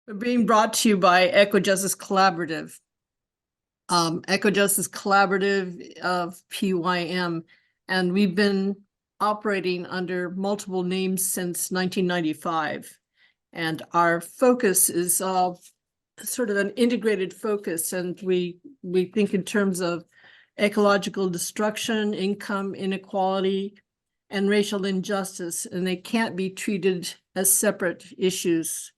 Being brought to you by Eco-Justice Collaborative. Eco-Justice Collaborative of PYM, and we've been operating under multiple names since 1995. And our focus is sort of an integrated focus, and we think in terms of ecological destruction, income inequality, and racial injustice, and they can't be treated as separate issues.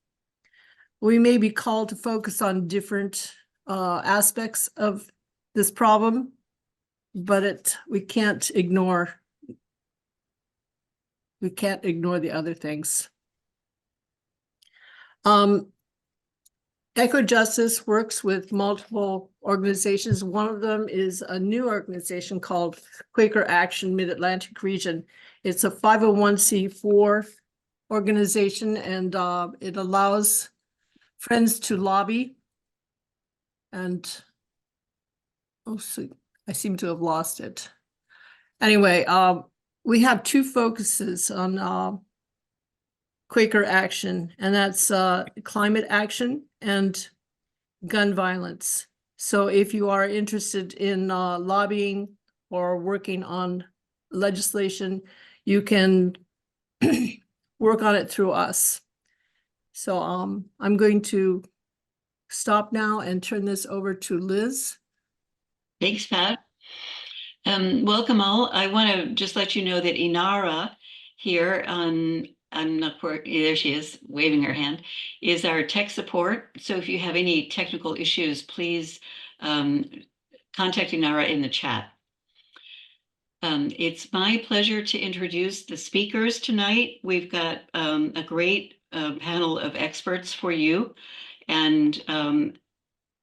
We may be called to focus on different aspects of this problem, but we can't ignore the other things. Eco-Justice works with multiple organizations. One of them is a new organization called Quaker Action Mid-Atlantic Region. It's a 501c4 organization, and it allows friends to lobby. And so I seem to have lost it. Anyway, we have two focuses on Quaker Action, and that's climate action and gun violence. So if you are interested in lobbying or working on legislation, you can work on it through us. So I'm going to stop now and turn this over to Liz. Thanks, Pat. Welcome all. I want to just let you know that Inara here I'm not there she is waving her hand, is our tech support. So if you have any technical issues, please contact Inara in the chat. It's my pleasure to introduce the speakers tonight. We've got a great panel of experts for you, and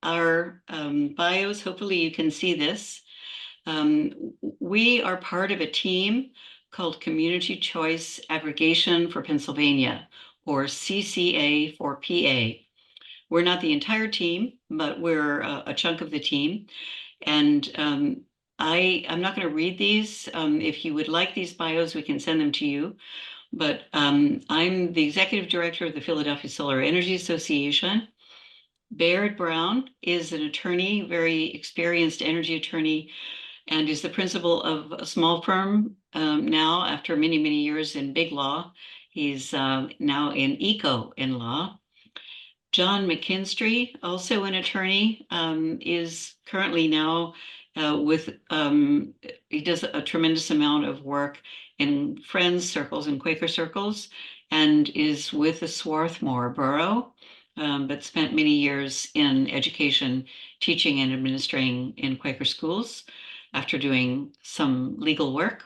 our bios, hopefully you can see this. We are part of a team called Community Choice Aggregation for Pennsylvania, or CCA for PA. We're not the entire team, but we're a chunk of the team. And I'm not going to read these. If you would like these bios, we can send them to you. But I'm the executive director of the Philadelphia Solar Energy Association. Baird Brown is an attorney, very experienced energy attorney, and is the principal of a small firm now after many, many years in big law. He's now in eco in law. John McKinstry, also an attorney, is currently now he does a tremendous amount of work in Friends circles and Quaker circles, and is with the Swarthmore Borough, but spent many years in education, teaching and administering in Quaker schools after doing some legal work.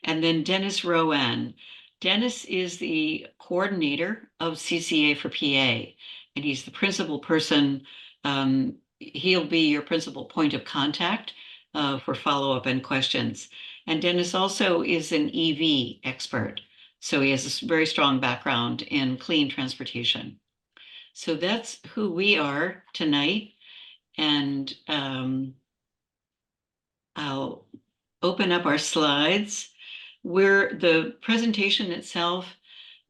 And then Dennis Rowan. Dennis is the coordinator of CCA for PA, and he's the principal person. He'll be your principal point of contact for follow-up and questions. And Dennis also is an EV expert, so he has a very strong background in clean transportation. So that's who we are tonight. And I'll open up our slides. The presentation itself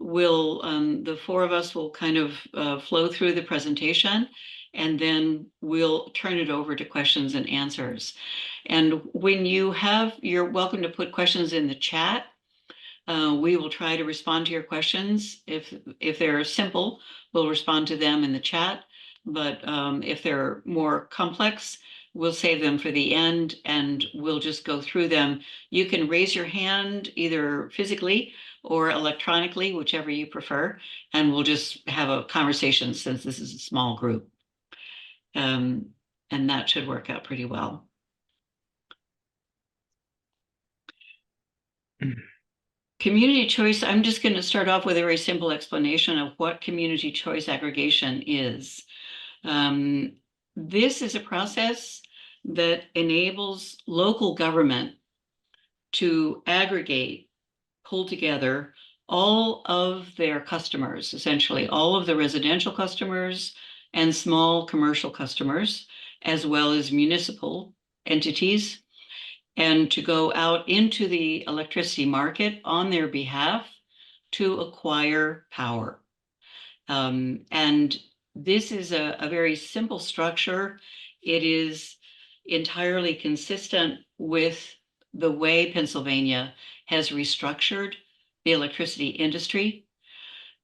will, the four of us will kind of flow through the presentation, and then we'll turn it over to questions and answers. And when you're welcome to put questions in the chat. We will try to respond to your questions. If they're simple, we'll respond to them in the chat. But if they're more complex, we'll save them for the end, and we'll just go through them. You can raise your hand either physically or electronically, whichever you prefer, and we'll just have a conversation since this is a small group. And that should work out pretty well. Community choice, I'm just going to start off with a very simple explanation of what community choice aggregation is. This is a process that enables local government to aggregate, pull together all of their customers, essentially all of the residential customers and small commercial customers, as well as municipal entities, and to go out into the electricity market on their behalf to acquire power. And this is a very simple structure. It is entirely consistent with the way Pennsylvania has restructured the electricity industry.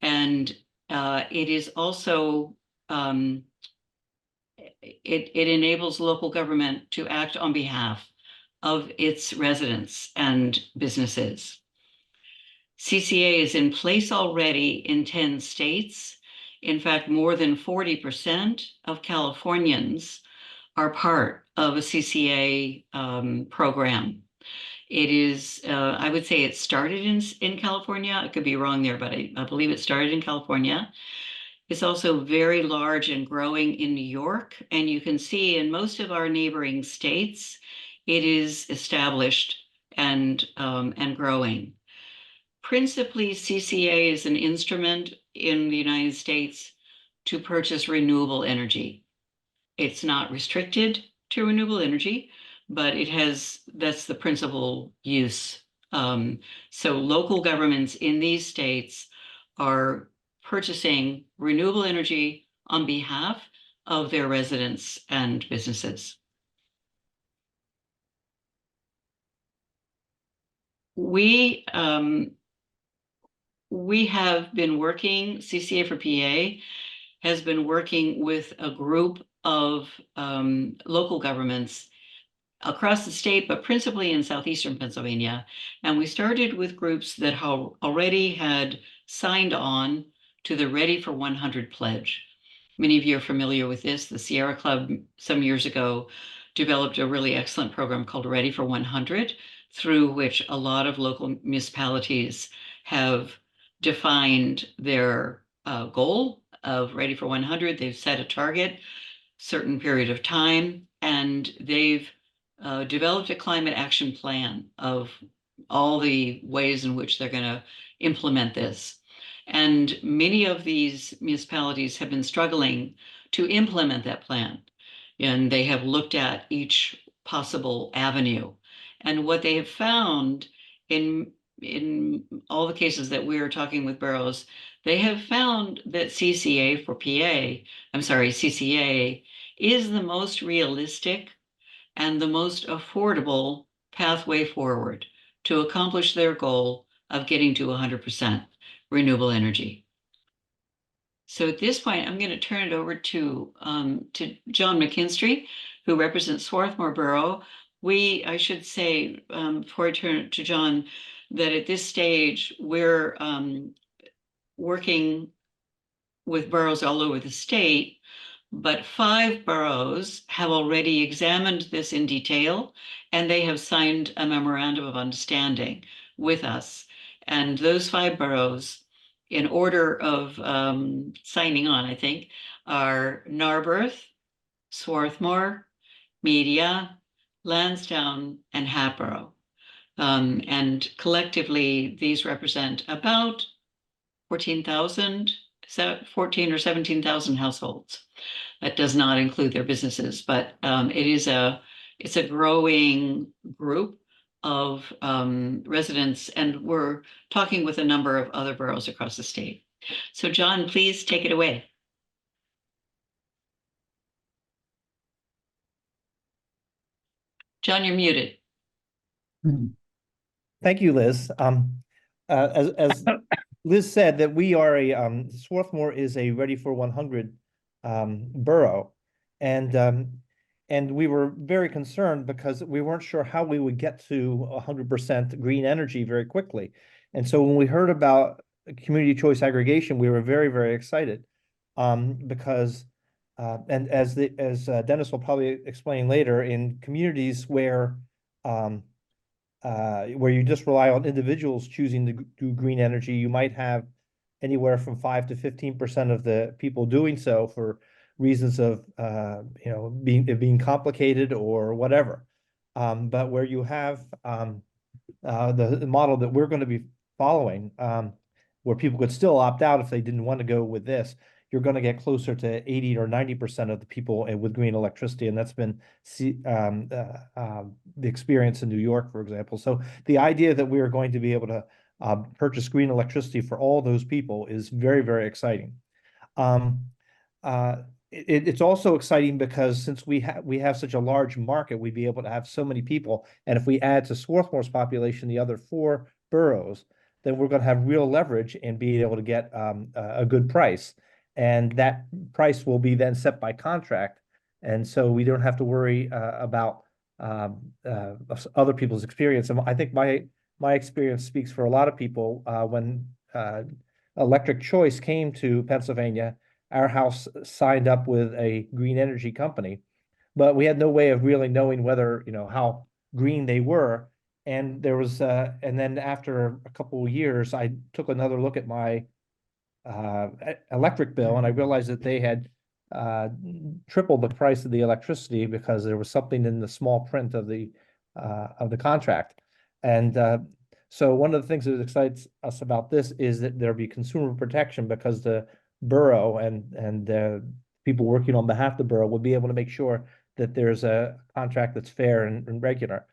And it is also, it enables local government to act on behalf of its residents and businesses. CCA is in place already in 10 states. In fact, more than 40% of Californians are part of a CCA program. It is, I would say it started in California. I could be wrong there, but I believe it started in California. It's also very large and growing in New York. And you can see in most of our neighboring states, it is established and growing. Principally, CCA is an instrument in the United States to purchase renewable energy. It's not restricted to renewable energy, but that's the principal use. So local governments in these states are purchasing renewable energy on behalf of their residents and businesses. We have been working, CCA for PA has been working with a group of local governments across the state, but principally in southeastern Pennsylvania. And we started with groups that already had signed on to the Ready for 100 pledge. Many of you are familiar with this. The Sierra Club some years ago developed a really excellent program called Ready for 100, through which a lot of local municipalities have defined their goal of Ready for 100. They've set a target, certain period of time, and they've developed a climate action plan of all the ways in which they're going to implement this. And many of these municipalities have been struggling to implement that plan. And they have looked at each possible avenue. And what they have found in all the cases that we are talking with boroughs, they have found that CCA is the most realistic and the most affordable pathway forward to accomplish their goal of getting to 100% renewable energy. So at this point, I'm going to turn it over to John McKinstry, who represents Swarthmore Borough. I should say, before I turn it to John, that at this stage, we're working with boroughs all over the state, but 5 boroughs have already examined this in detail, and they have signed a memorandum of understanding with us. And those 5 boroughs, in order of signing on, I think, are Narberth, Swarthmore, Media, Lansdowne, and Hatboro. And collectively, these represent about 14,000, 14 or 17,000 households. That does not include their businesses, but it's a growing group of residents, and we're talking with a number of other boroughs across the state. So John, please take it away. John, you're muted. Thank you, Liz. As Liz said, that we are Swarthmore is a Ready for 100 borough, and we were very concerned because we weren't sure how we would get to 100% green energy very quickly. And so when we heard about community choice aggregation, we were very, very excited because and as Dennis will probably explain later, in communities where you just rely on individuals choosing to do green energy, you might have anywhere from 5 to 15% of the people doing so for reasons of being complicated or whatever. But where you have the model that we're going to be following, where people could still opt out if they didn't want to go with this, you're going to get closer to 80 or 90% of the people with green electricity. And that's been the experience in New York, for example. So the idea that we are going to be able to purchase green electricity for all those people is very, very exciting. it's also exciting because since we have such a large market, we'd be able to have so many people. And if we add to Swarthmore's population the other 4 boroughs, then we're going to have real leverage and be able to get a good price. And that price will be then set by contract. And so we don't have to worry about other people's experience. And I think my experience speaks for a lot of people. When electric choice came to Pennsylvania, our house signed up with a green energy company, but we had no way of really knowing whether, how green they were. And there was, and then after a couple of years, I took another look at my electric bill, and I realized that they had tripled the price of the electricity because there was something in the small print of the contract. And so one of the things that excites us about this is that there'll be consumer protection, because the borough and people working on behalf of the borough will be able to make sure that there's a contract that's fair and regular.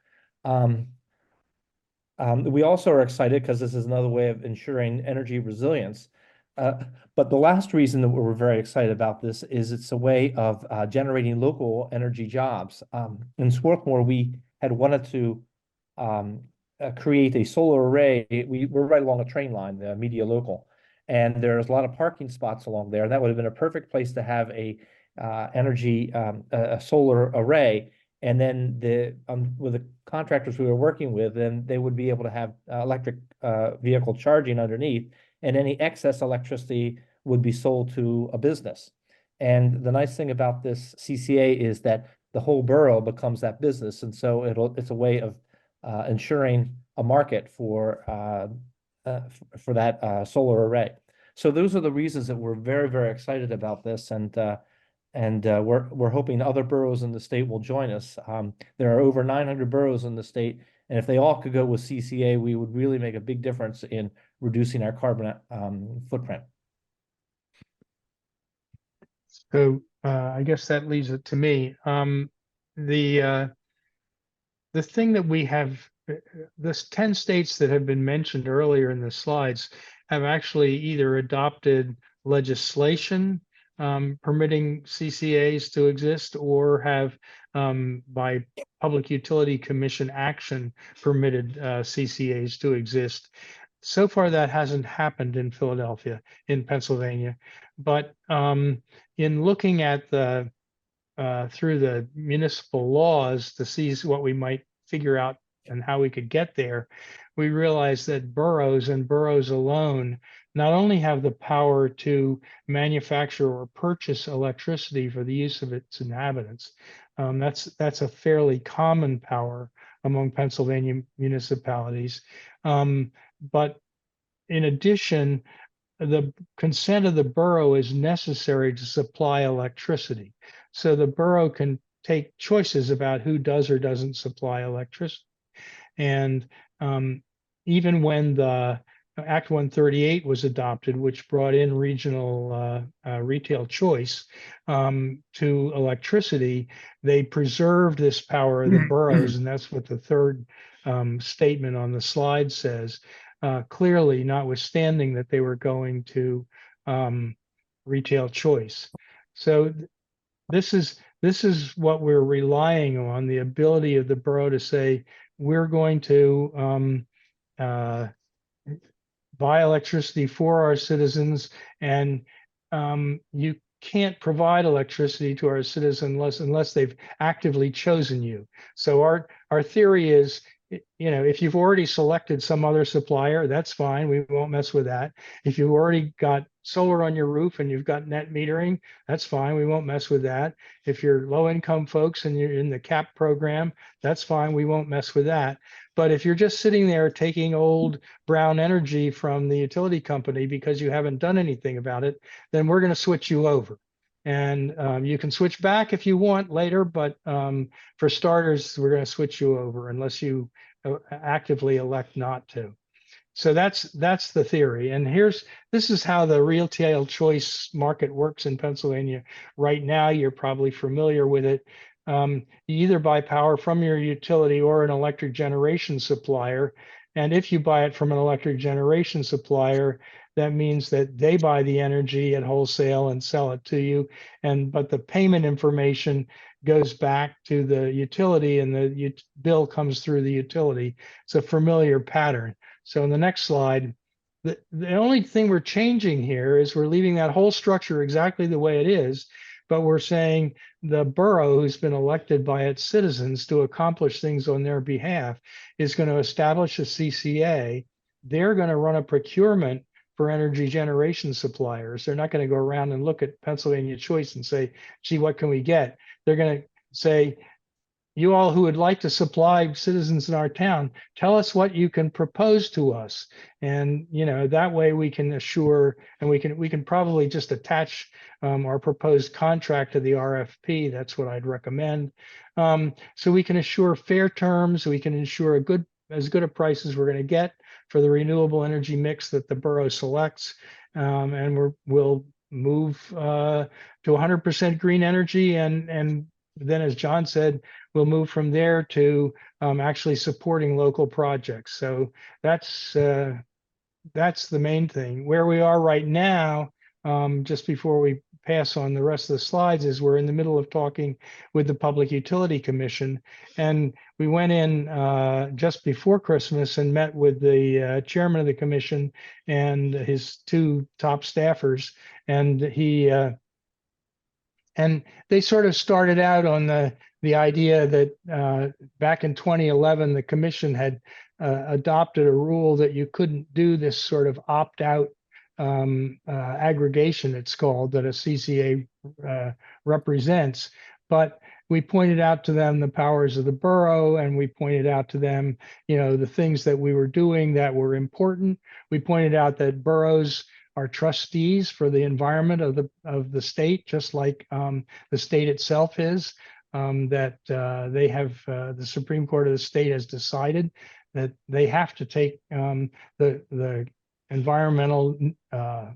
We also are excited because this is another way of ensuring energy resilience. But the last reason that we're very excited about this is it's a way of generating local energy jobs. In Swarthmore, we had wanted to create a solar array. We're right along a train line, the Media Local, and there's a lot of parking spots along there. That would have been a perfect place to have a solar array. And then with the contractors we were working with, then they would be able to have electric vehicle charging underneath, and any excess electricity would be sold to a business. And the nice thing about this CCA is that the whole borough becomes that business, and so it's a way of ensuring a market for that solar array. So those are the reasons that we're very, very excited about this, and we're hoping other boroughs in the state will join us. There are over 900 boroughs in the state, and if they all could go with CCA, we would really make a big difference in reducing our carbon footprint. So I guess that leaves it to me. The thing that we have, this 10 states that have been mentioned earlier in the slides have actually either adopted legislation permitting CCAs to exist, or have by Public Utility Commission action permitted CCAs to exist. So far, that hasn't happened in Pennsylvania. But in looking at the through the municipal laws to see what we might figure out and how we could get there, we realize that boroughs and boroughs alone not only have the power to manufacture or purchase electricity for the use of its inhabitants. That's a fairly common power among Pennsylvania municipalities. But in addition, the consent of the borough is necessary to supply electricity. So the borough can take choices about who does or doesn't supply electricity. And even when the Act 138 was adopted, which brought in regional retail choice to electricity, they preserved this power of the boroughs, and that's what the third statement on the slide says. Clearly, notwithstanding that they were going to retail choice. So this is what we're relying on, the ability of the borough to say, we're going to buy electricity for our citizens, and you can't provide electricity to our citizens unless they've actively chosen you. So our theory is, if you've already selected some other supplier, that's fine. We won't mess with that. If you've already got solar on your roof and you've got net metering, that's fine. We won't mess with that. If you're low income folks and you're in the CAP program, that's fine. We won't mess with that. But if you're just sitting there taking old brown energy from the utility company because you haven't done anything about it, then we're going to switch you over. And you can switch back if you want later, but for starters, we're going to switch you over unless you actively elect not to. So that's the theory. And this is how the retail choice market works in Pennsylvania right now. You're probably familiar with it. You either buy power from your utility or an electric generation supplier. And if you buy it from an electric generation supplier, that means that they buy the energy at wholesale and sell it to you. But the payment information goes back to the utility, and the bill comes through the utility. It's a familiar pattern. So in the next slide, the only thing we're changing here is we're leaving that whole structure exactly the way it is, but we're saying the borough, who's been elected by its citizens to accomplish things on their behalf, is going to establish a CCA. They're going to run a procurement for energy generation suppliers. They're not going to go around and look at Pennsylvania Choice and say, gee, what can we get? They're going to say, you all who would like to supply citizens in our town, tell us what you can propose to us. And, you know, that way we can assure, and we can probably just attach our proposed contract to the RFP. That's what I'd recommend. So we can assure fair terms, we can ensure as good a price as we're going to get for the renewable energy mix that the borough selects. And we'll move to 100% green energy, and then, as John said, we'll move from there to actually supporting local projects. So that's the main thing. Where we are right now, just before we pass on the rest of the slides, is we're in the middle of talking with the Public Utility Commission. And we went in just before Christmas and met with the chairman of the commission and his two top staffers. And and they sort of started out on the idea that back in 2011, the commission had adopted a rule that you couldn't do this sort of opt-out aggregation, it's called, that a CCA represents. But we pointed out to them the powers of the borough, and we pointed out to them, you know, the things that we were doing that were important. We pointed out that boroughs are trustees for the environment of the state, just like the state itself is. That they have the Supreme Court of the state has decided that they have to take the environmental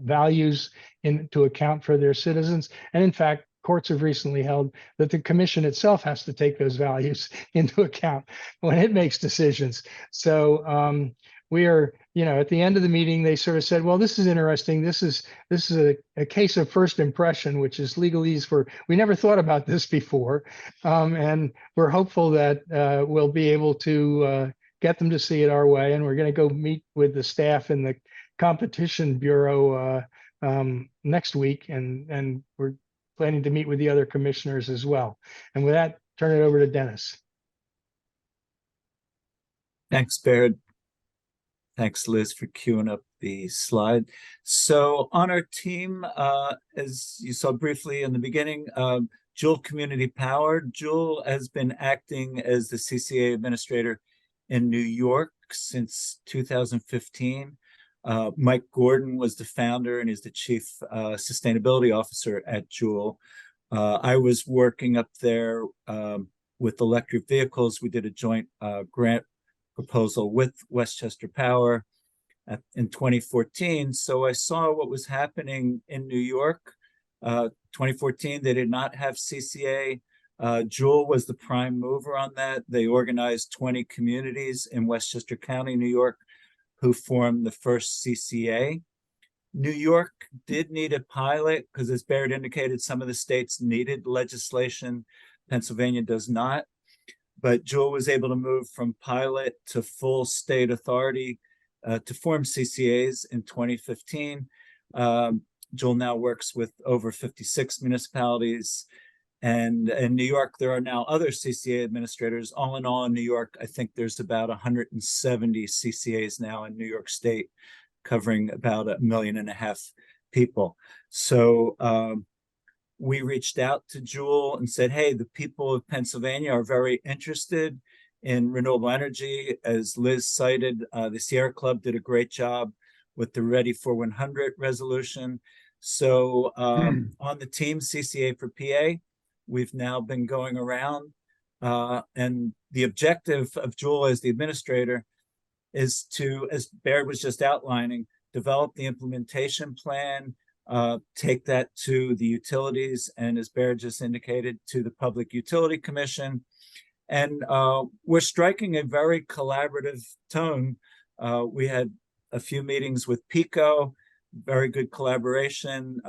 values into account for their citizens. And in fact, courts have recently held that the commission itself has to take those values into account when it makes decisions. So we are, you know, at the end of the meeting, they sort of said, well, this is interesting. This is a case of first impression, which is legalese for, we never thought about this before. And we're hopeful that we'll be able to get them to see it our way. And we're going to go meet with the staff in the competition bureau next week. And we're planning to meet with the other commissioners as well. And with that, turn it over to Dennis. Thanks, Baird. Thanks, Liz, for queuing up the slide. So on our team, as you saw briefly in the beginning, Jewel Community Power. Jewel has been acting as the CCA administrator in New York since 2015. Mike Gordon was the founder and is the chief sustainability officer at Jewel. I was working up there with electric vehicles. We did a joint grant proposal with Westchester Power in 2014. So I saw what was happening in New York. 2014, they did not have CCA. Jewel was the prime mover on that. They organized 20 communities in Westchester County, New York, who formed the first CCA. New York did need a pilot because, as Baird indicated, some of the states needed legislation. Pennsylvania does not. But Jewel was able to move from pilot to full state authority to form CCAs in 2015. Jewel now works with over 56 municipalities. And in New York, there are now other CCA administrators. All in all, in New York, I think there's about 170 CCAs now in New York State, covering about 1.5 million people. So we reached out to Jewel and said, hey, the people of Pennsylvania are very interested in renewable energy. As Liz cited, the Sierra Club did a great job with the Ready for 100 resolution. So on the team CCA for PA, we've now been going around, and the objective of Jewel as the administrator is to, as Baird was just outlining, develop the implementation plan, take that to the utilities, and as Baird just indicated, to the Public Utility Commission. And we're striking a very collaborative tone. We had a few meetings with PECO. very good collaboration.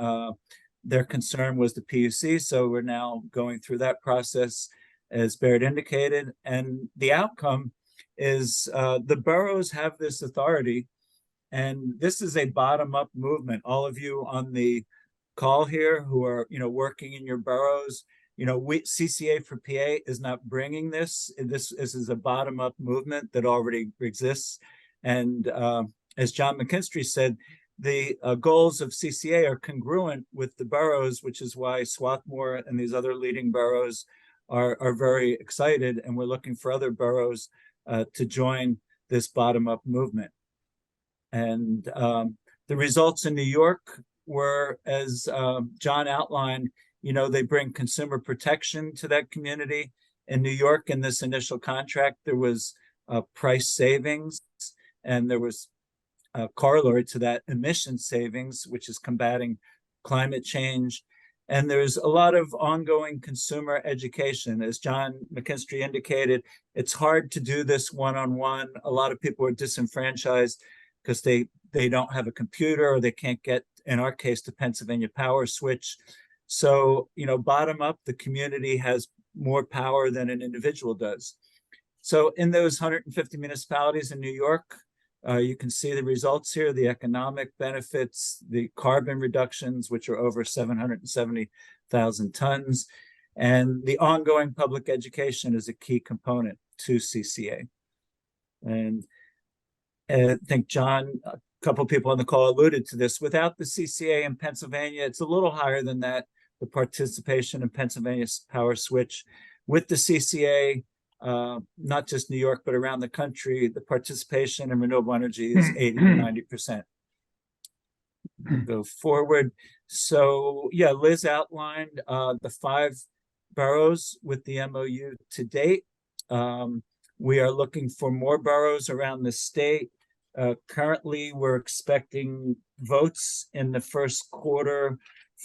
Their concern was the PUC, so we're now going through that process, as Baird indicated. And the outcome is the boroughs have this authority, and this is a bottom-up movement. All of you on the call here who are, working in your boroughs, CCA for PA is not bringing this. This is a bottom-up movement that already exists. And as John McKinstry said, the goals of CCA are congruent with the boroughs, which is why Swarthmore and these other leading boroughs are very excited, and we're looking for other boroughs to join this bottom-up movement. And the results in New York were, as John outlined, they bring consumer protection to that community. In New York, in this initial contract, there was price savings, and there was corollary to that emission savings, which is combating climate change. And there's a lot of ongoing consumer education. As John McKinstry indicated, it's hard to do this one-on-one. A lot of people are disenfranchised because they don't have a computer, or they can't get, in our case, the Pennsylvania power switch. So, bottom up, the community has more power than an individual does. So in those 150 municipalities in New York, you can see the results here, the economic benefits, the carbon reductions, which are over 770,000 tons, and the ongoing public education is a key component to CCA. And I think John, a couple of people on the call alluded to this. Without the CCA in Pennsylvania, it's a little higher than that, the participation in Pennsylvania's power switch. With the CCA, not just New York, but around the country, the participation in renewable energy is 80 to 90%. Go forward. So yeah, Liz outlined the 5 boroughs with the MOU to date. We are looking for more boroughs around the state. Currently, we're expecting votes in the first quarter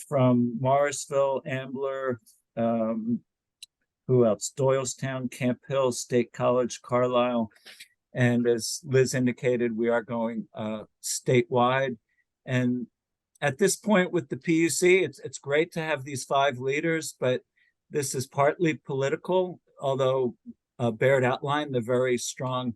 from Morrisville, Ambler, who else? Doylestown, Camp Hill, State College, Carlisle. And as Liz indicated, we are going statewide. And at this point with the PUC, it's great to have these 5 leaders, but this is partly political, although Baird outlined the very strong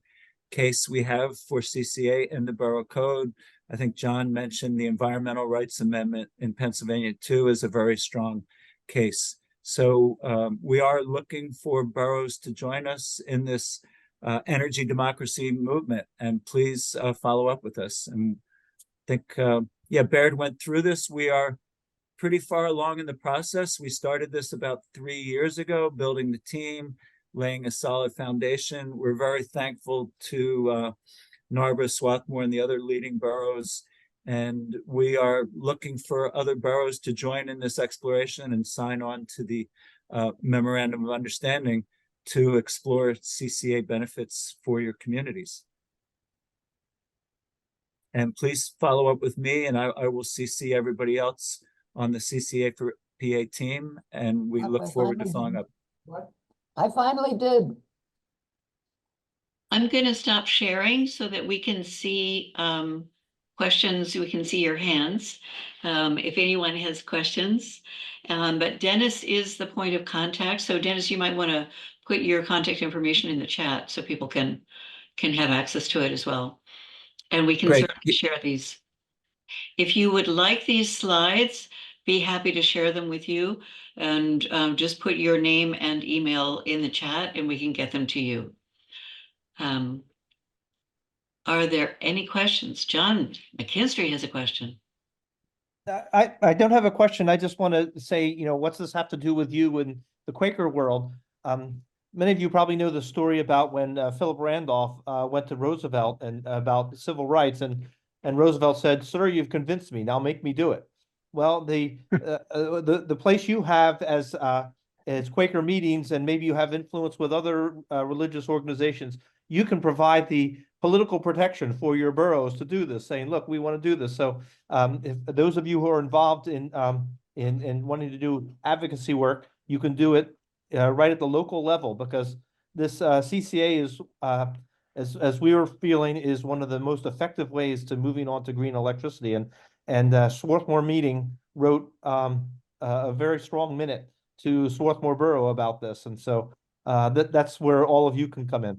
case we have for CCA in the Borough Code. I think John mentioned the Environmental Rights Amendment in Pennsylvania too is a very strong case. So we are looking for boroughs to join us in this energy democracy movement, and please follow up with us. And I think, yeah, Baird went through this. We are pretty far along in the process. We started this about 3 years ago, building the team, laying a solid foundation. We're very thankful to Narberth, Swarthmore, and the other leading boroughs. And we are looking for other boroughs to join in this exploration and sign on to the Memorandum of Understanding to explore CCA benefits for your communities. And please follow up with me, and I will CC everybody else on the CCA for PA team, and we look forward to following up. What? I finally did. I'm going to stop sharing so that we can see questions. We can see your hands if anyone has questions. But Dennis is the point of contact. So Dennis, you might want to put your contact information in the chat so people can have access to it as well. And we can certainly share these. If you would like these slides, be happy to share them with you, and just put your name and email in the chat and we can get them to you. Are there any questions? John McKinstry has a question. I don't have a question. I just want to say, what's this have to do with you in the Quaker world? Many of you probably know the story about when Philip Randolph went to Roosevelt and about civil rights, and Roosevelt said, "Sir, you've convinced me. Now make me do it." Well, the place you have as Quaker meetings, and maybe you have influence with other religious organizations, you can provide the political protection for your boroughs to do this, saying, "Look, we want to do this." So, if those of you who are involved in wanting to do advocacy work, you can do it right at the local level, because this CCA is, as we were feeling, is one of the most effective ways to moving on to green electricity. And And Swarthmore Meeting wrote a very strong minute to Swarthmore Borough about this. And so that's where all of you can come in.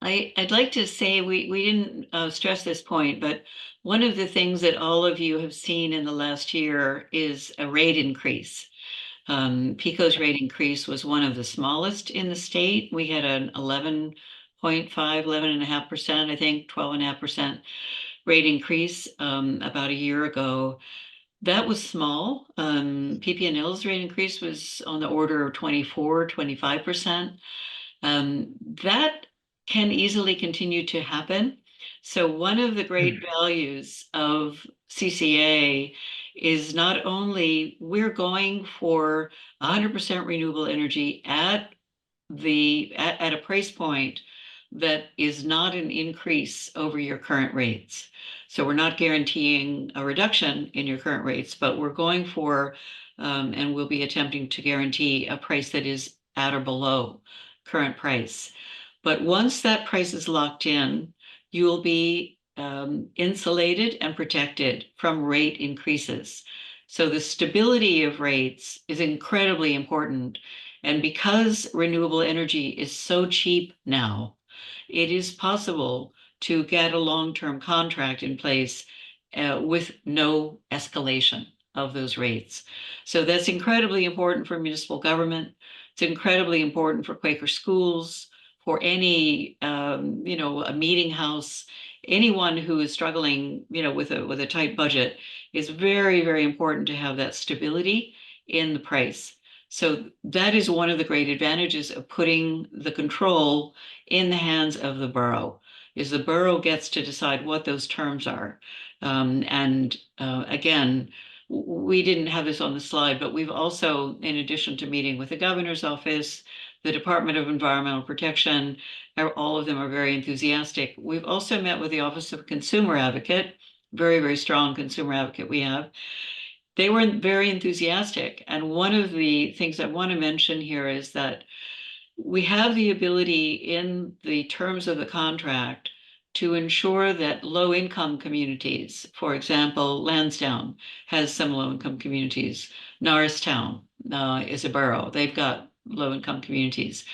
I'd like to say we didn't stress this point, but one of the things that all of you have seen in the last year is a rate increase. PECO's rate increase was one of the smallest in the state. We had an 11.5, 11.5%, I think, 12.5% rate increase about a year ago. That was small. PP&L's rate increase was on the order of 24, 25%. That can easily continue to happen. So one of the great values of CCA is not only we're going for 100% renewable energy at a price point that is not an increase over your current rates. So we're not guaranteeing a reduction in your current rates, but we're going for and we'll be attempting to guarantee a price that is at or below current price. But once that price is locked in, you will be insulated and protected from rate increases. So the stability of rates is incredibly important. And because renewable energy is so cheap now, it is possible to get a long-term contract in place with no escalation of those rates. So that's incredibly important for municipal government. It's incredibly important for Quaker schools, for any, a meeting house, anyone who is struggling, with a tight budget. Is very, very important to have that stability in the price. So that is one of the great advantages of putting the control in the hands of the borough, is the borough gets to decide what those terms are. Again, we didn't have this on the slide, but we've also, in addition to meeting with the governor's office, the Department of Environmental Protection, all of them are very enthusiastic. We've also met with the Office of Consumer Advocate, very, very strong consumer advocate we have. They were very enthusiastic. And one of the things I want to mention here is that we have the ability in the terms of the contract to ensure that low-income communities, for example, Lansdowne has some low-income communities. Norristown is a borough. They've got low-income communities.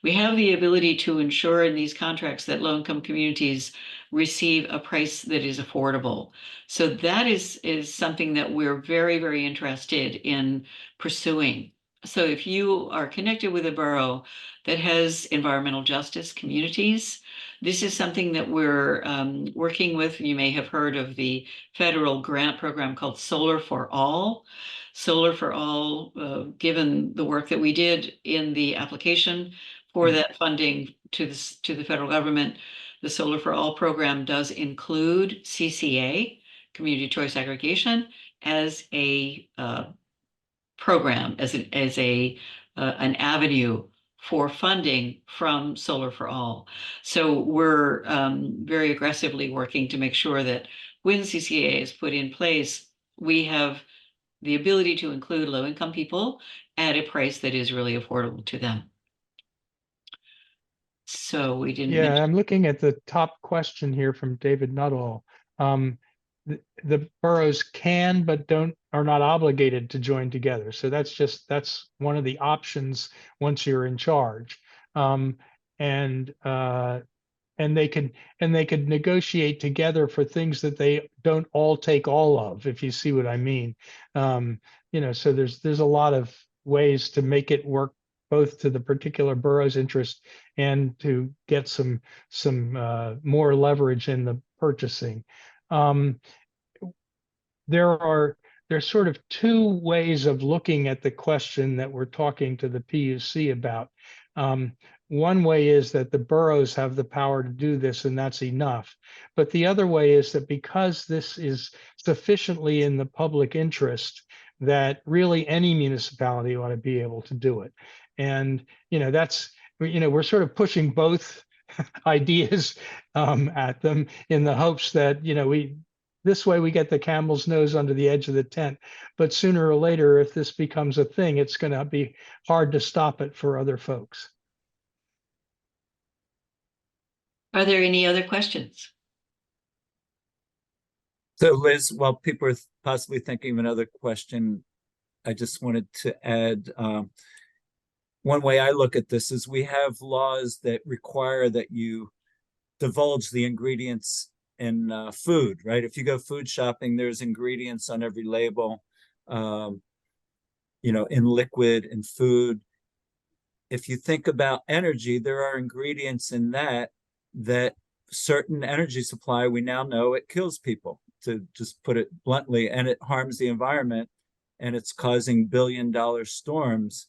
We have the ability to ensure in these contracts that low-income communities receive a price that is affordable. So that is something that we're very, very interested in pursuing. So if you are connected with a borough that has environmental justice communities, this is something that we're working with. You may have heard of the federal grant program called Solar for All. Solar for All, given the work that we did in the application for that funding to the federal government, the Solar for All program does include CCA, Community Choice Aggregation, as a program, as an avenue for funding from Solar for All. So we're very aggressively working to make sure that when CCA is put in place, we have the ability to include low-income people at a price that is really affordable to them. So we didn't Yeah, mention. I'm looking at the top question here from David Nuttall. The boroughs can but are not obligated to join together. So that's one of the options once you're in charge. And they could negotiate together for things that they don't all take all of, if you see what I mean. So there's a lot of ways to make it work both to the particular borough's interest and to get some more leverage in the purchasing. There's sort of two ways of looking at the question that we're talking to the PUC about. One way is that the boroughs have the power to do this and that's enough. But the other way is that because this is sufficiently in the public interest, that really any municipality ought to be able to do it. And, we're sort of pushing both ideas at them in the hopes that, this way we get the camel's nose under the edge of the tent. But sooner or later, if this becomes a thing, it's going to be hard to stop it for other folks. Are there any other questions? So Liz, while people are possibly thinking of another question, I just wanted to add, one way I look at this is we have laws that require that you divulge the ingredients in food, right? If you go food shopping, there's ingredients on every label, in liquid and food. If you think about energy, there are ingredients in that certain energy supply, we now know it kills people, to just put it bluntly, and it harms the environment, and it's causing billion-dollar storms.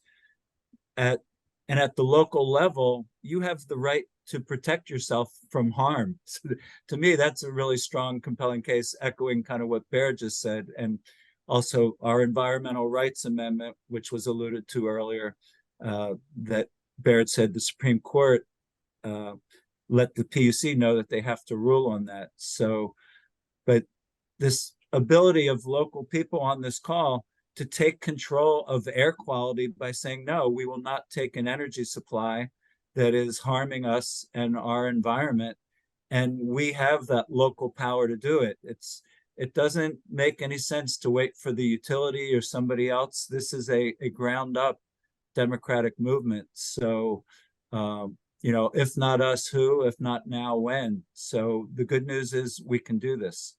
And at the local level, you have the right to protect yourself from harm. So to me, that's a really strong, compelling case, echoing kind of what Bear just said. And also our Environmental Rights Amendment, which was alluded to earlier, that Baird said the Supreme Court let the PUC know that they have to rule on that. So, but this ability of local people on this call to take control of air quality by saying, no, we will not take an energy supply that is harming us and our environment. And we have that local power to do it. It doesn't make any sense to wait for the utility or somebody else. This is a ground up democratic movement. So, if not us, who? If not now, when? So the good news is we can do this.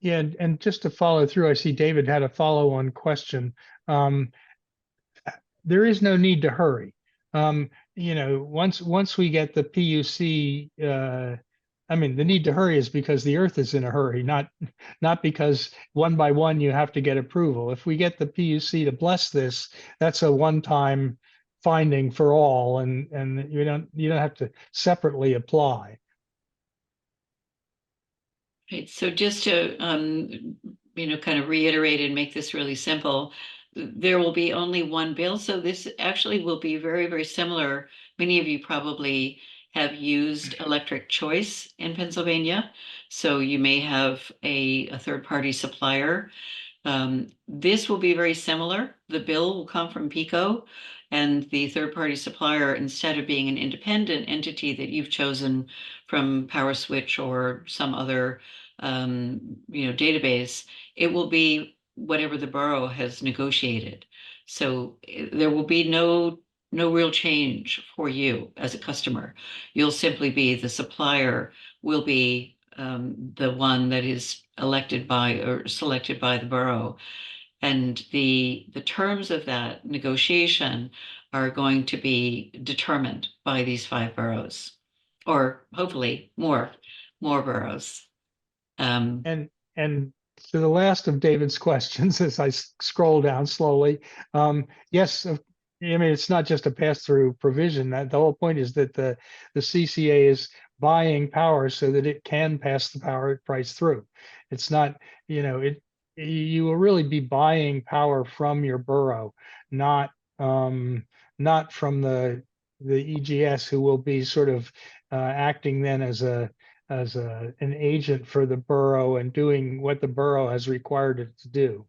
Yeah, and just to follow through, I see David had a follow-on question. There is no need to hurry. Once we get the PUC, the need to hurry is because the Earth is in a hurry, not because one by one you have to get approval. If we get the PUC to bless this, that's a one-time finding for all, and you don't have to separately apply. Right. So just to, kind of reiterate and make this really simple, there will be only one bill. So this actually will be very, very similar. Many of you probably have used electric choice in Pennsylvania. So you may have a third-party supplier. This will be very similar. The bill will come from PECO, and the third-party supplier, instead of being an independent entity that you've chosen from PowerSwitch or some other database, it will be whatever the borough has negotiated. So there will be no real change for you as a customer. You'll simply be the supplier, will be the one that is elected by or selected by the borough. And the terms of that negotiation are going to be determined by these 5 boroughs, or hopefully more boroughs. And to the last of David's questions, as I scroll down slowly, yes, it's not just a pass-through provision. That the whole point is that the CCA is buying power so that it can pass the power price through. It's not, you will really be buying power from your borough, not from the EGS, who will be sort of acting then as an agent for the borough and doing what the borough has required it to do.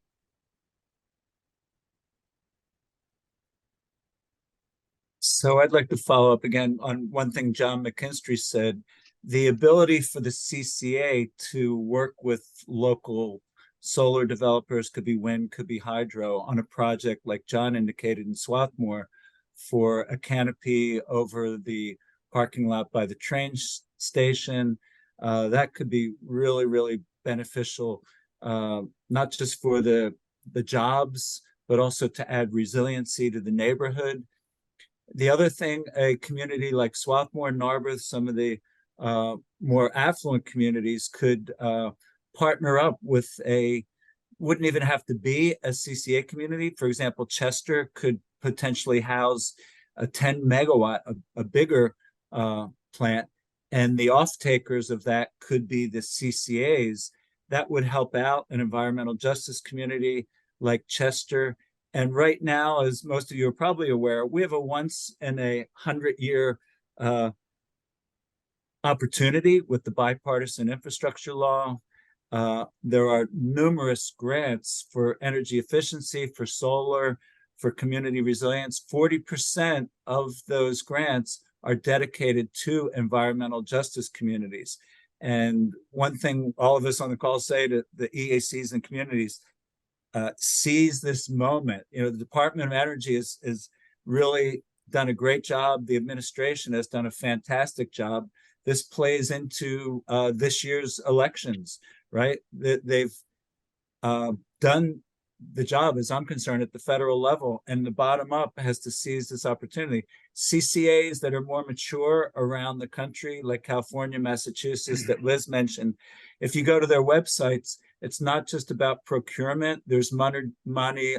So I'd like to follow up again on one thing John McKinstry said. The ability for the CCA to work with local solar developers, could be wind, could be hydro, on a project like John indicated in Swarthmore for a canopy over the parking lot by the train station. That could be really, really beneficial, not just for the jobs, but also to add resiliency to the neighborhood. The other thing, a community like Swarthmore, Narberth, some of the more affluent communities could partner up with wouldn't even have to be a CCA community. For example, Chester could potentially house a 10 megawatt, a bigger plant, and the off-takers of that could be the CCAs. That would help out an environmental justice community like Chester. And right now, as most of you are probably aware, we have a once in a 100-year opportunity with the bipartisan infrastructure law. There are numerous grants for energy efficiency, for solar, for community resilience. 40% of those grants are dedicated to environmental justice communities. And one thing all of us on the call say to the EACs and communities, seize this moment. You know, the Department of Energy is really done a great job. The administration has done a fantastic job. This plays into this year's elections, right? They've done the job, as I'm concerned, at the federal level, and the bottom up has to seize this opportunity. CCAs that are more mature around the country, like California, Massachusetts, that Liz mentioned, if you go to their websites, it's not just about procurement. There's money,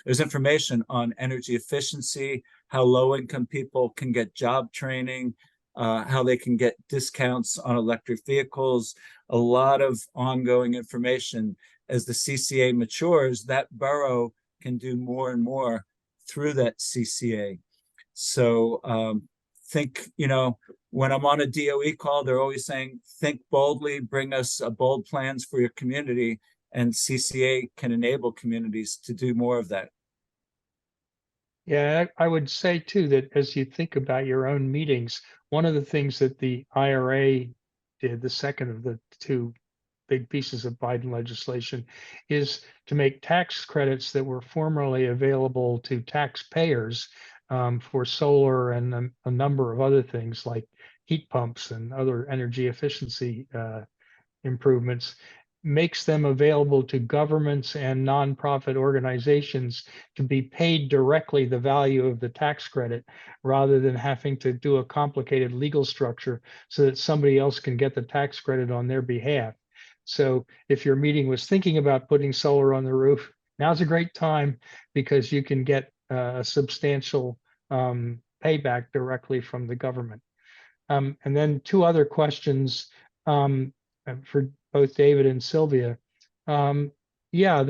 there's information on energy efficiency, how low-income people can get job training, how they can get discounts on electric vehicles, a lot of ongoing information. As the CCA matures, that borough can do more and more through that CCA. So think, you know, when I'm on a DOE call, they're always saying, think boldly, bring us bold plans for your community, and CCA can enable communities to do more of that. Yeah, I would say too that as you think about your own meetings, one of the things that the IRA did, the second of the two big pieces of Biden legislation, is to make tax credits that were formerly available to taxpayers for solar and a number of other things like heat pumps and other energy efficiency improvements, makes them available to governments and nonprofit organizations to be paid directly the value of the tax credit, rather than having to do a complicated legal structure so that somebody else can get the tax credit on their behalf. So if your meeting was thinking about putting solar on the roof, now's a great time, because you can get a substantial payback directly from the government. And then two other questions for both David and Sylvia. Yeah,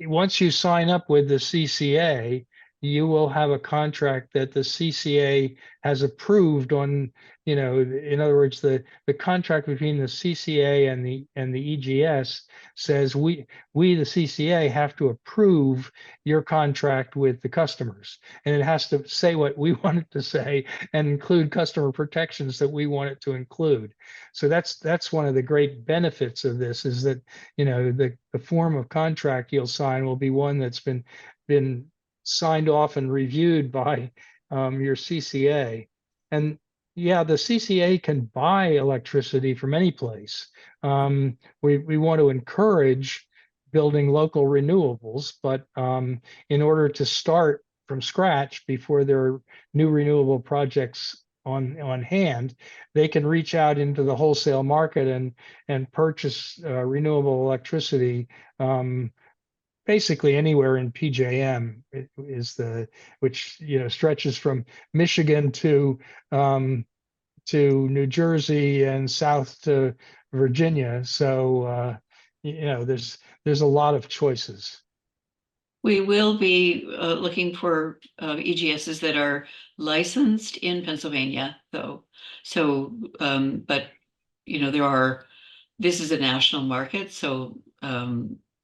once you sign up with the CCA, you will have a contract that the CCA has approved on, you know, in other words, the contract between the CCA and the EGS says we the CCA have to approve your contract with the customers, and it has to say what we want it to say and include customer protections that we want it to include. So that's one of the great benefits of this, is that, you know, the form of contract you'll sign will be one that's been signed off and reviewed by your CCA. And yeah, the CCA can buy electricity from any place. We want to encourage building local renewables, but in order to start from scratch before there are new renewable projects on hand, they can reach out into the wholesale market and purchase renewable electricity basically anywhere in PJM. Is which, you know, stretches from Michigan to New Jersey and south to Virginia. So you know, there's a lot of choices. We will be looking for EGSs that are licensed in Pennsylvania, though. So, but, you know, this is a national market, so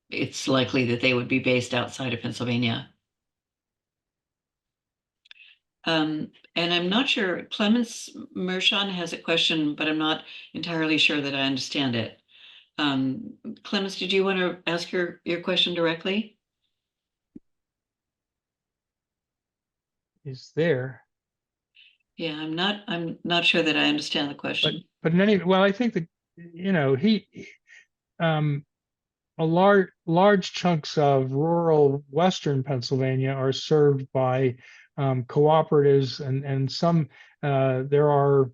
it's likely that they would be based outside of Pennsylvania. And I'm not sure, Clemens Mershon has a question, but I'm not entirely sure that I understand it. Clemens, did you want to ask your question directly? Is there? Yeah, I'm not sure that I understand the question. But in any, well, I think that, you know, a large chunks of rural Western Pennsylvania are served by cooperatives, and some there are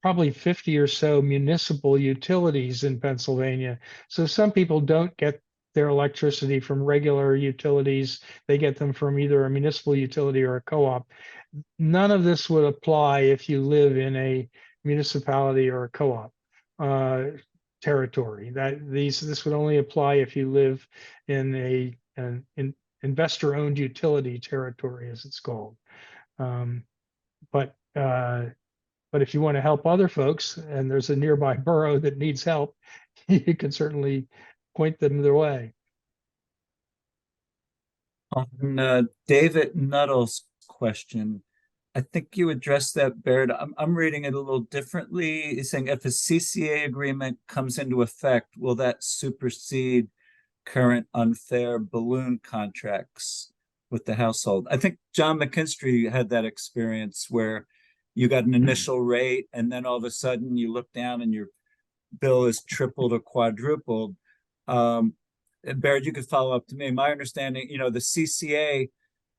probably 50 or so municipal utilities in Pennsylvania. So some people don't get their electricity from regular utilities. They get them from either a municipal utility or a co-op. None of this would apply if you live in a municipality or a co-op territory. This would only apply if you live in an investor-owned utility territory, as it's called. But if you want to help other folks, and there's a nearby borough that needs help, you can certainly point them their way. On David Nuttall's question, I think you addressed that, Baird. I'm reading it a little differently. It's saying if a CCA agreement comes into effect, will that supersede current unfair balloon contracts with the household? I think John McKinstry had that experience where you got an initial rate and then all of a sudden you look down and your bill is tripled or quadrupled. Baird, you could follow up to me. My understanding, the CCA,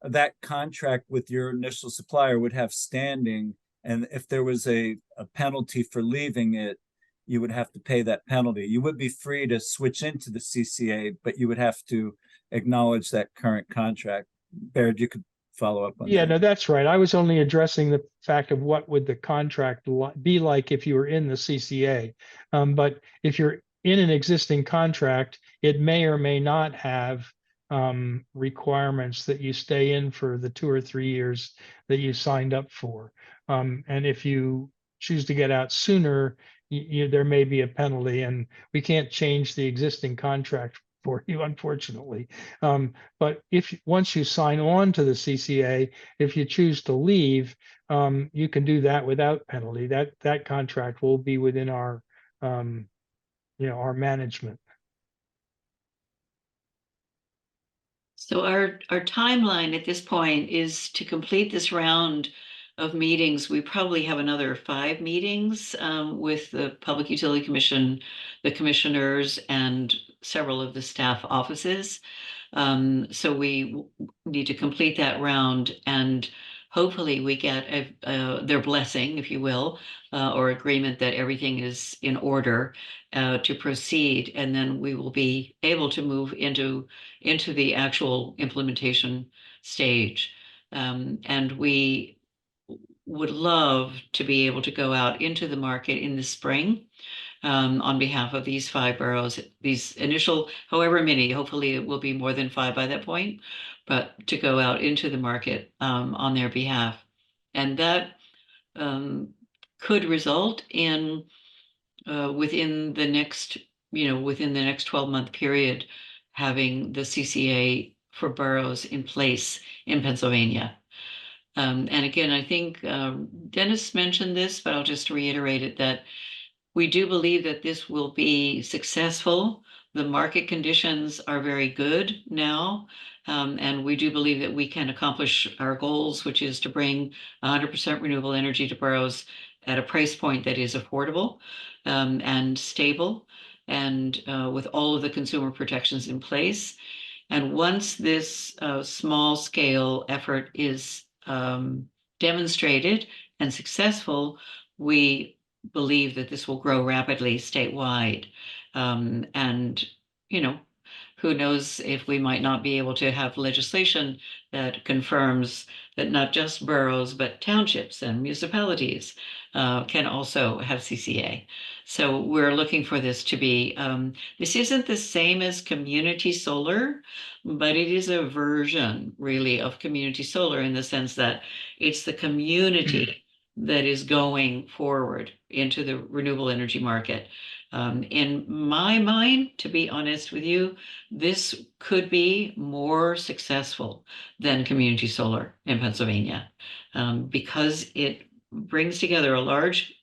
that contract with your initial supplier would have standing, and if there was a penalty for leaving it, you would have to pay that penalty. You would be free to switch into the CCA, but you would have to acknowledge that current contract. Baird, you could follow up on Yeah, that. no, that's right. I was only addressing the fact of what would the contract be like if you were in the CCA. But if you're in an existing contract, it may or may not have requirements that you stay in for the 2 or 3 years that you signed up for. And if you choose to get out sooner, there may be a penalty, and we can't change the existing contract for you, unfortunately. But once you sign on to the CCA, if you choose to leave, you can do that without penalty. That contract will be within our our management. So our timeline at this point is to complete this round of meetings. We probably have another 5 meetings with the Public Utility Commission, the commissioners, and several of the staff offices. So we need to complete that round, and hopefully we get their blessing, if you will, or agreement that everything is in order to proceed, and then we will be able to move into the actual implementation stage. And we would love to be able to go out into the market in the spring on behalf of these 5 boroughs, these initial, however many, hopefully it will be more than 5 by that point, but to go out into the market on their behalf. And that could result in within the next 12-month period, having the CCA for boroughs in place in Pennsylvania. And again, I think Dennis mentioned this, but I'll just reiterate it, that we do believe that this will be successful. The market conditions are very good now, and we do believe that we can accomplish our goals, which is to bring 100% renewable energy to boroughs at a price point that is affordable and stable, and with all of the consumer protections in place. And once this small scale effort is demonstrated and successful, we believe that this will grow rapidly statewide. And, who knows if we might not be able to have legislation that confirms that not just boroughs, but townships and municipalities can also have CCA. So we're looking for this to be, this isn't the same as community solar, but it is a version really of community solar, in the sense that it's the community that is going forward into the renewable energy market. In my mind, to be honest with you, this could be more successful than community solar in Pennsylvania, because it brings together a large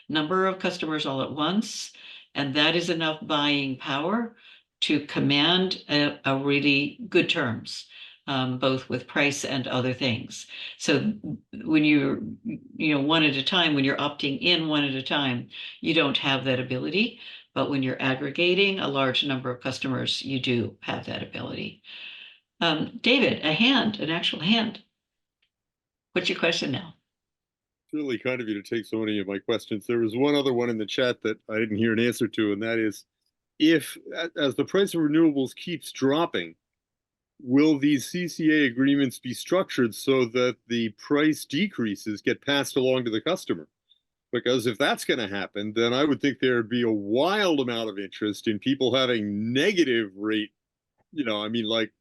number of customers all at once, and that is enough buying power to command a really good terms, both with price and other things. So when you're, one at a time, when you're opting in one at a time, you don't have that ability. But when you're aggregating a large number of customers, you do have that ability. David, an actual hand. What's your question now? It's really kind of you to take so many of my questions. There was one other one in the chat that I didn't hear an answer to, and that is, if as the price of renewables keeps dropping, will these CCA agreements be structured so that the price decreases get passed along to the customer? Because if that's going to happen, then I would think there'd be a wild amount of interest in people having negative rate, like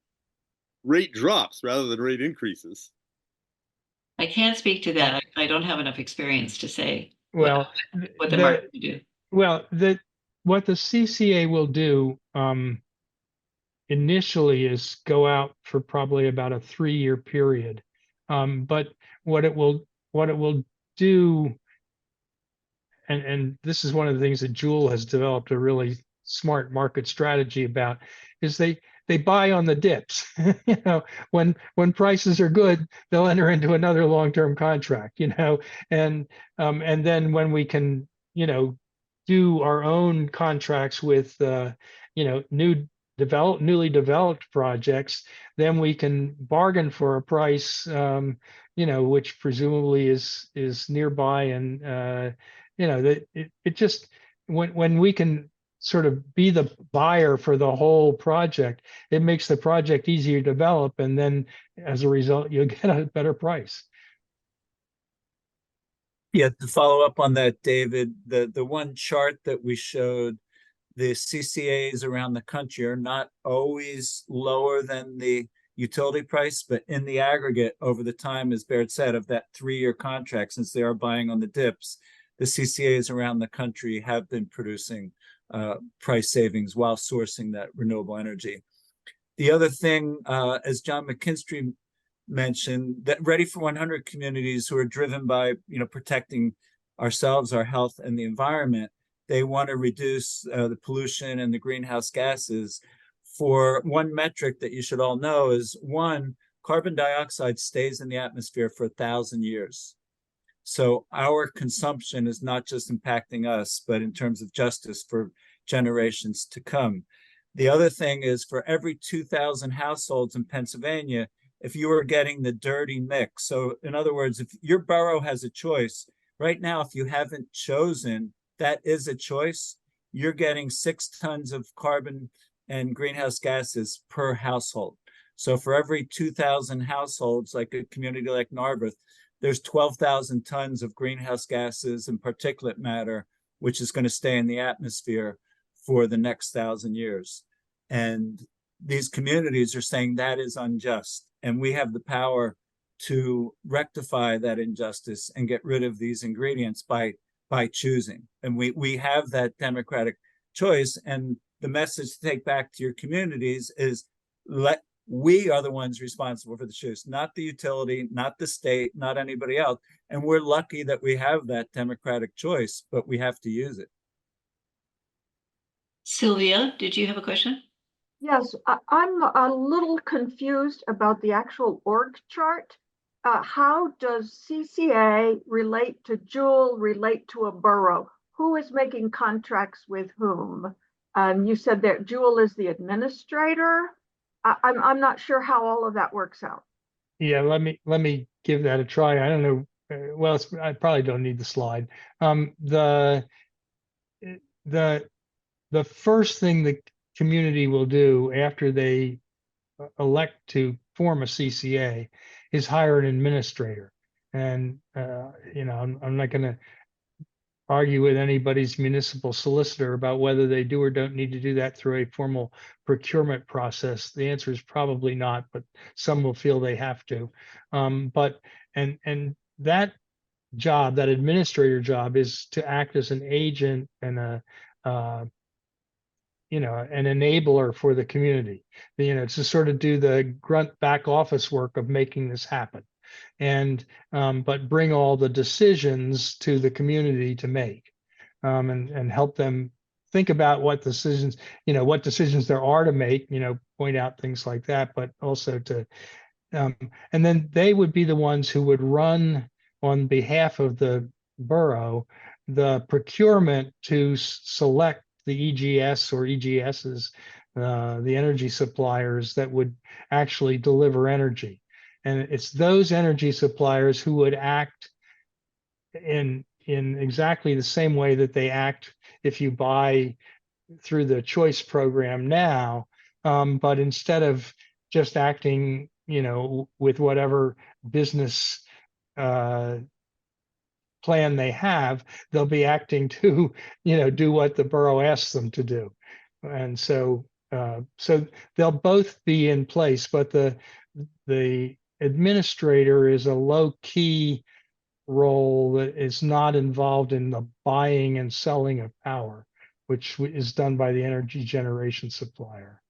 rate drops rather than rate increases. I can't speak to that. I don't have enough experience to say Well, what the market will do. Well, what the CCA will do initially is go out for probably about a 3-year period. But what it will what it will do, and this is one of the things that Joule has developed a really smart market strategy about, is they buy on the dips. You know, when prices are good, they'll enter into another long-term contract, you know, and then when we can, you know, do our own contracts with you know, newly developed projects, then we can bargain for a price, you know, which presumably is nearby, and you know, that it just, when we can sort of be the buyer for the whole project, it makes the project easier to develop, and then as a result, you'll get a better price. Yeah, to follow up on that, David, the one chart that we showed, the CCAs around the country are not always lower than the utility price, but in the aggregate over the time, as Baird said, of that 3-year contract, since they are buying on the dips, the CCAs around the country have been producing price savings while sourcing that renewable energy. The other thing, as John McKinstry mentioned, that Ready for 100 communities who are driven by, you know, protecting ourselves, our health, and the environment, they want to reduce the pollution and the greenhouse gases. For one metric that you should all know is, one, carbon dioxide stays in the atmosphere for 1,000 years. So our consumption is not just impacting us, but in terms of justice for generations to come. The other thing is, for every 2,000 households in Pennsylvania, if you are getting the dirty mix, so in other words, if your borough has a choice, right now, if you haven't chosen, that is a choice, you're getting 6 tons of carbon and greenhouse gases per household. So for every 2,000 households, like a community like Narberth, there's 12,000 tons of greenhouse gases and particulate matter, which is going to stay in the atmosphere for the next 1,000 years. And these communities are saying that is unjust. And we have the power to rectify that injustice and get rid of these ingredients by choosing. And we have that democratic choice. And the message to take back to your communities is, we are the ones responsible for the choice, not the utility, not the state, not anybody else. And we're lucky that we have that democratic choice, but we have to use it. Sylvia, did you have a question? Yes, I'm a little confused about the actual org chart. How does CCA relate to Joule, relate to a borough? Who is making contracts with whom? You said that Joule is the administrator. I'm not sure how all of that works out. Yeah, let me give that a try. I don't know. Well, I probably don't need the slide. The first thing the community will do after they elect to form a CCA is hire an administrator. And you know, I'm not going to argue with anybody's municipal solicitor about whether they do or don't need to do that through a formal procurement process. The answer is probably not, but some will feel they have to. But that job, that administrator job, is to act as an agent and a you know, an enabler for the community. You know, to sort of do the grunt back office work of making this happen, and but bring all the decisions to the community to make, and help them think about what decisions, you know, what decisions there are to make, you know, point out things like that, but also to, and then they would be the ones who would run on behalf of the borough the procurement to select the EGS or EGSs, the energy suppliers that would actually deliver energy. And it's those energy suppliers who would act in exactly the same way that they act if you buy through the choice program now, but instead of just acting, you know, with whatever business plan they have, they'll be acting to, you know, do what the borough asks them to do. And so so they'll both be in place, but the administrator is a low-key role that is not involved in the buying and selling of power, which is done by the energy generation supplier.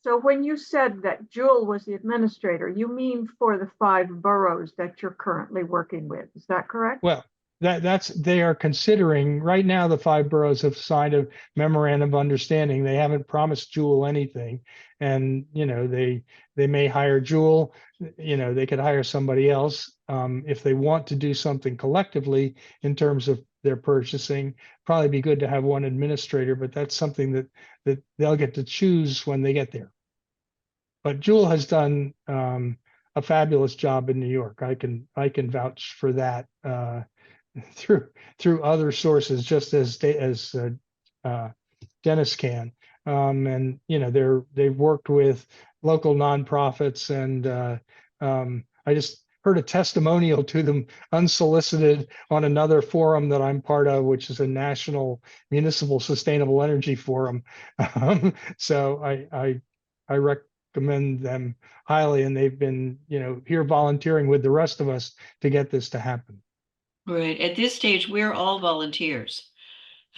So when you said that Jewel was the administrator, you mean for the 5 boroughs that you're currently working with, is that correct? Well, they are considering right now. The 5 boroughs have signed a memorandum of understanding. They haven't promised Jewel anything, and they may hire Jewel. They could hire somebody else if they want to do something collectively in terms of their purchasing. Probably be good to have one administrator, but that's something that they'll get to choose when they get there. But Jewel has done a fabulous job in New York. I can vouch for that. Through other sources, just as Dennis can, and they've worked with local nonprofits, and I just heard a testimonial to them unsolicited on another forum that I'm part of, which is a national municipal sustainable energy forum. So I recommend them highly, and they've been here volunteering with the rest of us to get this to happen. Right. At this stage, we're all volunteers.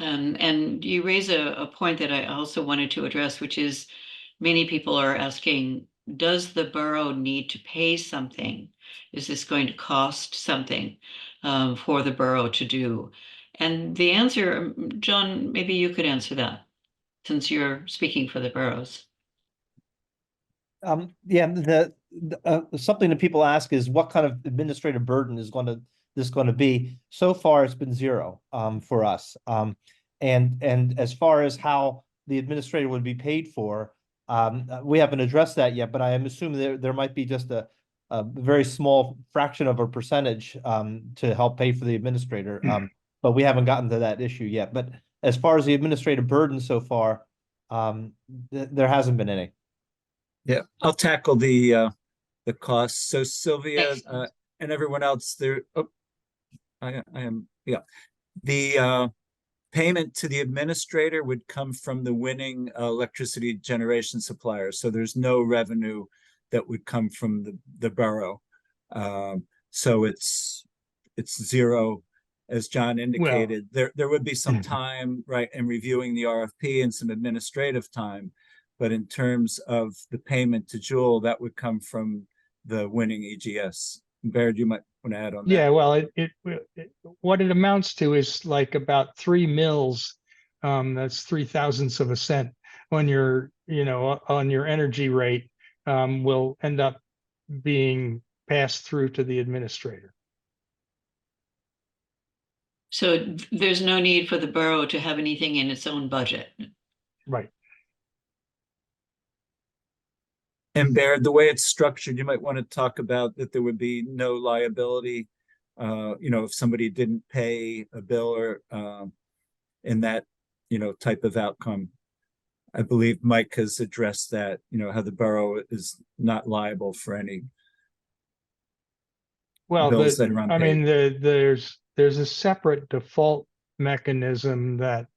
And you raise a point that I also wanted to address, which is many people are asking, does the borough need to pay something? Is this going to cost something for the borough to do? And the answer, John, maybe you could answer that since you're speaking for the boroughs. Yeah, something that people ask is what kind of administrative burden is this going to be? So far, it's been zero for us. And as far as how the administrator would be paid for, we haven't addressed that yet, but I am assuming there might be just a very small fraction of a percentage to help pay for the administrator. But we haven't gotten to that issue yet. But as far as the administrative burden so far, there hasn't been any. Yeah, I'll tackle the costs. So Sylvia Thanks. And everyone else there. Oh, I am, yeah. The payment to the administrator would come from the winning electricity generation supplier. So there's no revenue that would come from the borough. So it's zero. As John indicated, there would be some time, right, in reviewing the RFP and some administrative time. But in terms of the payment to Jewel, that would come from the winning EGS. Baird, you might want to add on that. Yeah, well, what it amounts to is like about 3 mils. That's 0.003 of a cent on your energy rate will end up being passed through to the administrator. So there's no need for the borough to have anything in its own budget. Right. And Baird, the way it's structured, you might want to talk about that there would be no liability, if somebody didn't pay a bill or in that, type of outcome. I believe Mike has addressed that, how the borough is not liable for any bills that are unpaid. There's a separate default mechanism that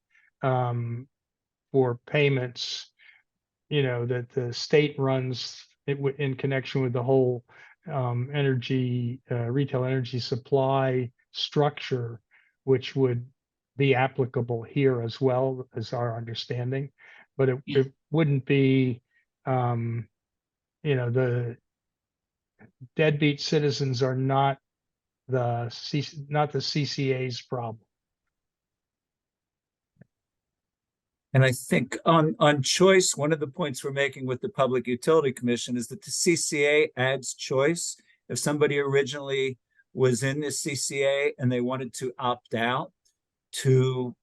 for payments, that the state runs in connection with the whole energy retail energy supply structure, which would be applicable here as well, as our understanding. But it wouldn't be, the deadbeat citizens are not the CCA's problem. And I think on choice, one of the points we're making with the Public Utility Commission is that the CCA adds choice. If somebody originally was in the CCA and they wanted to opt out to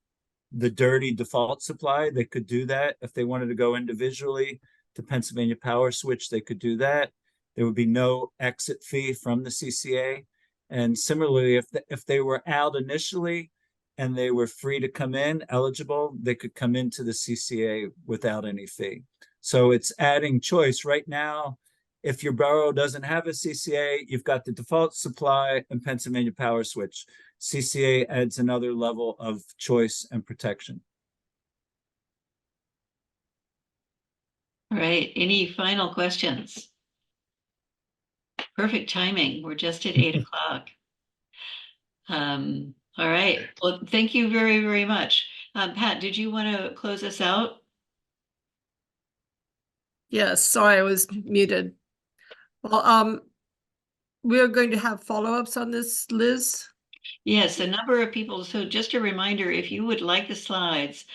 the dirty default supply, they could do that. If they wanted to go individually to Pennsylvania Power Switch, they could do that. There would be no exit fee from the CCA. And similarly, if they were out initially and they were free to come in, eligible, they could come into the CCA without any fee. So it's adding choice. Right now, if your borough doesn't have a CCA, you've got the default supply and Pennsylvania Power Switch. CCA adds another level of choice and protection. All right, any final questions? Perfect timing. We're just at 8 o'clock. All right. Well, thank you very, very much. Pat, did you want to close us out? Yes, sorry, I was muted. Well, we are going to have follow-ups on this, Liz. Yes, a number of people. So just a reminder, if you would like the slides,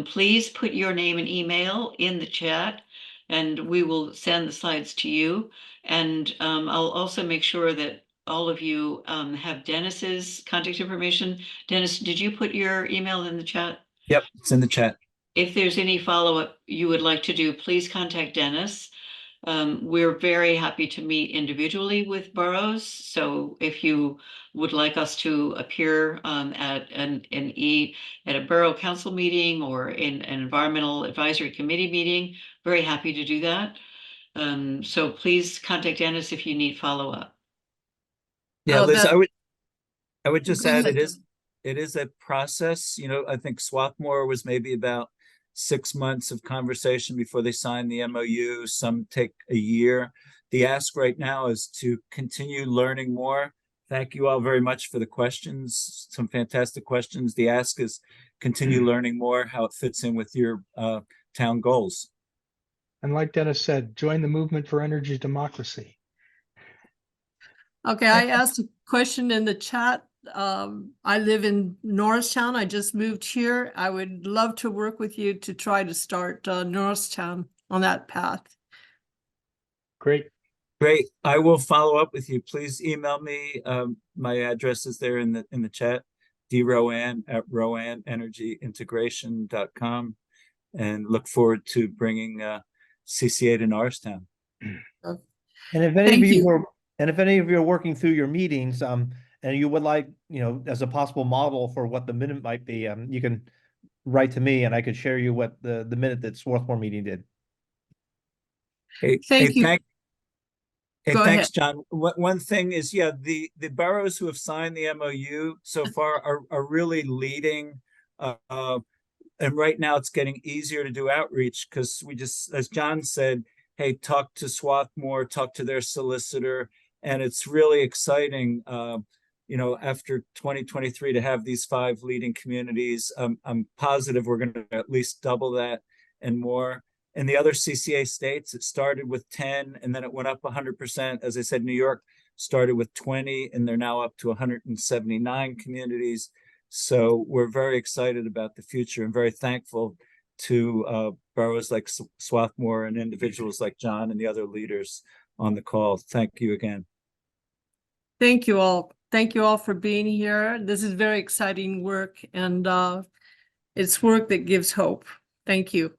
please put your name and email in the chat and we will send the slides to you. And I'll also make sure that all of you have Dennis's contact information. Dennis, did you put your email in the chat? Yep, it's in the chat. If there's any follow-up you would like to do, please contact Dennis. We're very happy to meet individually with boroughs. So if you would like us to appear at at a borough council meeting or in an environmental advisory committee meeting, very happy to do that. So please contact Dennis if you need follow-up. Yeah, Oh, Liz, that- I would just Go add, ahead. it is a process. You know, I think Swarthmore was maybe about 6 months of conversation before they signed the MOU. Some take a year. The ask right now is to continue learning more. Thank you all very much for the questions. Some fantastic questions. The ask is continue learning more, how it fits in with your town goals. And like Dennis said, join the movement for energy democracy. Okay, I asked a question in the chat. I live in Norristown. I just moved here. I would love to work with you to try to start Norristown on that path. Great. Great. I will follow up with you. Please email me. My address is there in the chat. drowan@rowanenergyintegration.com, and look forward to bringing CCA to Norristown. And if any Thank of you you. were, and if any of you are working through your meetings, and you would like, as a possible model for what the minute might be, you can write to me and I could share you what the minute that Swarthmore meeting did. Thank you. Hey, Go thanks, ahead. John. One thing is, yeah, the boroughs who have signed the MOU so far are really leading. And right now it's getting easier to do outreach because we just, as John said, hey, talk to Swarthmore, talk to their solicitor. And it's really exciting, after 2023 to have these 5 leading communities. I'm positive we're going to at least double that and more. In the other CCA states, it started with 10 and then it went up 100%. As I said, New York started with 20 and they're now up to 179 communities. So we're very excited about the future and very thankful to boroughs like Swarthmore and individuals like John and the other leaders on the call. Thank you again. Thank you all. Thank you all for being here. This is very exciting work and it's work that gives hope. Thank you.